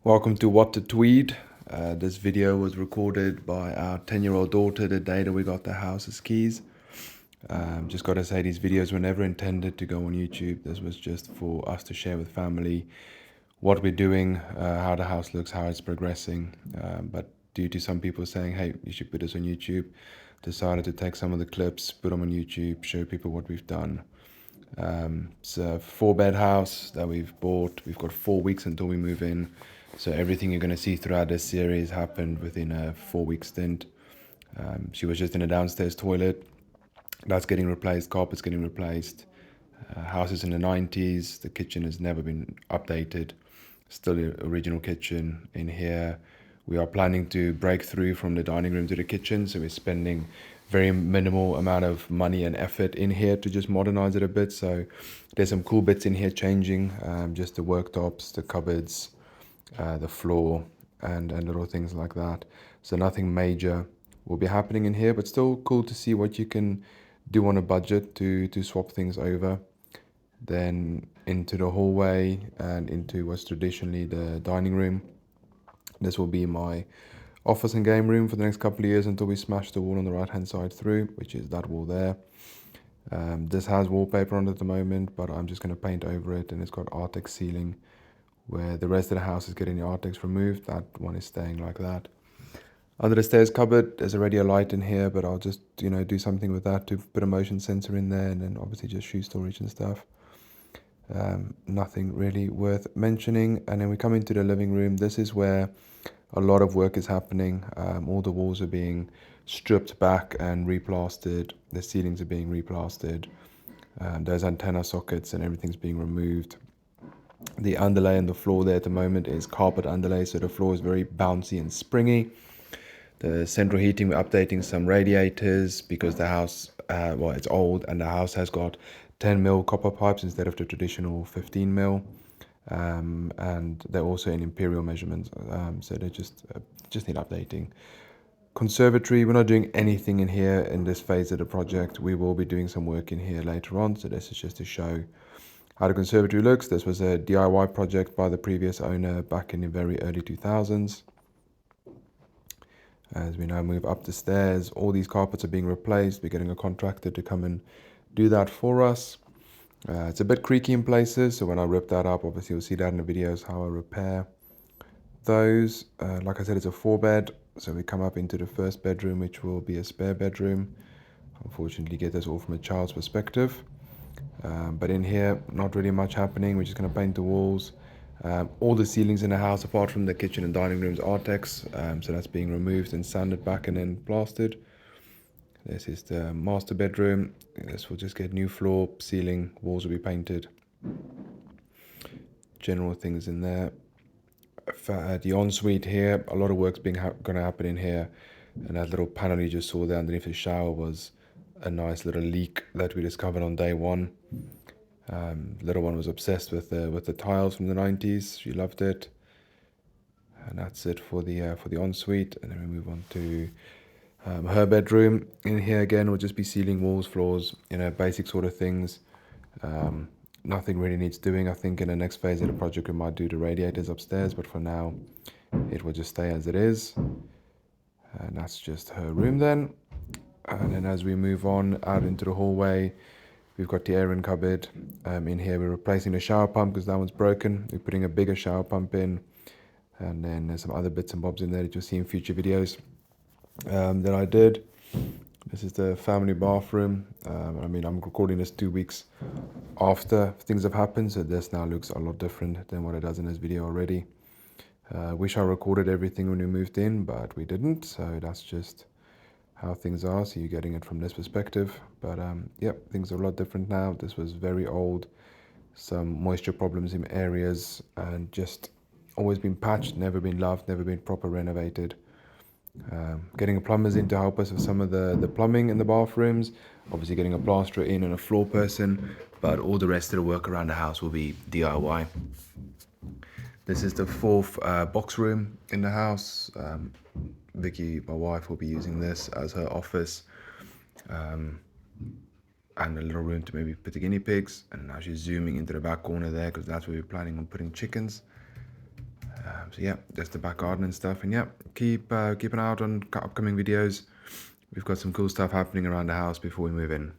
Welcome to WhatTheTweed. This video was recorded by our 10-year-old daughter the day that we got the house's keys. Just gotta say, these videos were never intended to go on YouTube. This was just for us to share with family what we're doing, how the house looks, how it's progressing. But due to some people saying, hey, you should put this on YouTube, decided to take some of the clips, put them on YouTube, show people what we've done. It's a 4-bed house that we've bought. We've got 4 weeks until we move in. So everything you're going to see throughout this series happened within a 4-week stint. She was just in a downstairs toilet. That's getting replaced. Carpet's getting replaced. House is in the 90s. The kitchen has never been updated. Still the original kitchen in here. We are planning to break through from the dining room to the kitchen. So we're spending very minimal amount of money and effort in here to just modernize it a bit. So there's some cool bits in here changing. Just the worktops, the cupboards, the floor, and little things like that. So nothing major will be happening in here, but still cool to see what you can do on a budget to swap things over. Then into the hallway and into what's traditionally the dining room. This will be my office and game room for the next couple of years until we smash the wall on the right hand side through, which is that wall there. This has wallpaper on it at the moment, but I'm just going to paint over it, and it's got Artex ceiling. Where the rest of the house is getting the Artex removed, that one is staying like that. Under the stairs cupboard, there's already a light in here, but I'll just, do something with that to put a motion sensor in there, and then obviously just shoe storage and stuff. Nothing really worth mentioning. And then we come into the living room. This is where a lot of work is happening. All the walls are being stripped back and replastered. The ceilings are being replastered. There's antenna sockets and everything's being removed. The underlay on the floor there at the moment is carpet underlay, so the floor is very bouncy and springy. The central heating, we're updating some radiators because the house, it's old, and the house has got 10mm copper pipes instead of the traditional 15mm. And they're also in imperial measurements, so they just need updating. Conservatory, we're not doing anything in here in this phase of the project. We will be doing some work in here later on, so this is just to show how the conservatory looks. This was a DIY project by the previous owner back in the very early 2000s. As we now move up the stairs, all these carpets are being replaced. We're getting a contractor to come and do that for us. It's a bit creaky in places, so when I rip that up, obviously you'll see that in the videos how I repair those. Like I said, it's a 4-bed, so we come up into the first bedroom, which will be a spare bedroom. Unfortunately, get this all from a child's perspective. But in here, not really much happening. We're just going to paint the walls. All the ceilings in the house, apart from the kitchen and dining rooms, Artex. So that's being removed and sanded back and then plastered. This is the master bedroom. This will just get new floor, ceiling, walls will be painted. General things in there. For the ensuite here, a lot of work's going to happen in here. And that little panel you just saw there underneath the shower was a nice little leak that we discovered on day one. Little one was obsessed with the tiles from the 90s. She loved it. And that's it for the ensuite. And then we move on to her bedroom. In here again will just be ceiling, walls, floors, basic sort of things. Nothing really needs doing. I think in the next phase of the project we might do the radiators upstairs, but for now it will just stay as it is. And that's just her room then. And then as we move on out into the hallway, we've got the airing cupboard. In here we're replacing the shower pump because that one's broken. We're putting a bigger shower pump in. And then there's some other bits and bobs in there that you'll see in future videos that I did. This is the family bathroom. I'm recording this 2 weeks after things have happened, so this now looks a lot different than what it does in this video already. Wish I recorded everything when we moved in, but we didn't, so that's just how things are. So you're getting it from this perspective. But yep, things are a lot different now. This was very old, some moisture problems in areas, and just always been patched, never been loved, never been proper renovated. Getting a plumbers in to help us with some of the plumbing in the bathrooms, obviously getting a plasterer in and a floor person, but all the rest of the work around the house will be DIY. This is the 4th box room in the house. Vicky, my wife, will be using this as her office, and a little room to maybe put the guinea pigs. And now she's zooming into the back corner there because that's where we're planning on putting chickens. So yeah, that's the back garden and stuff. And yeah, keep an eye out on upcoming videos. We've got some cool stuff happening around the house before we move in.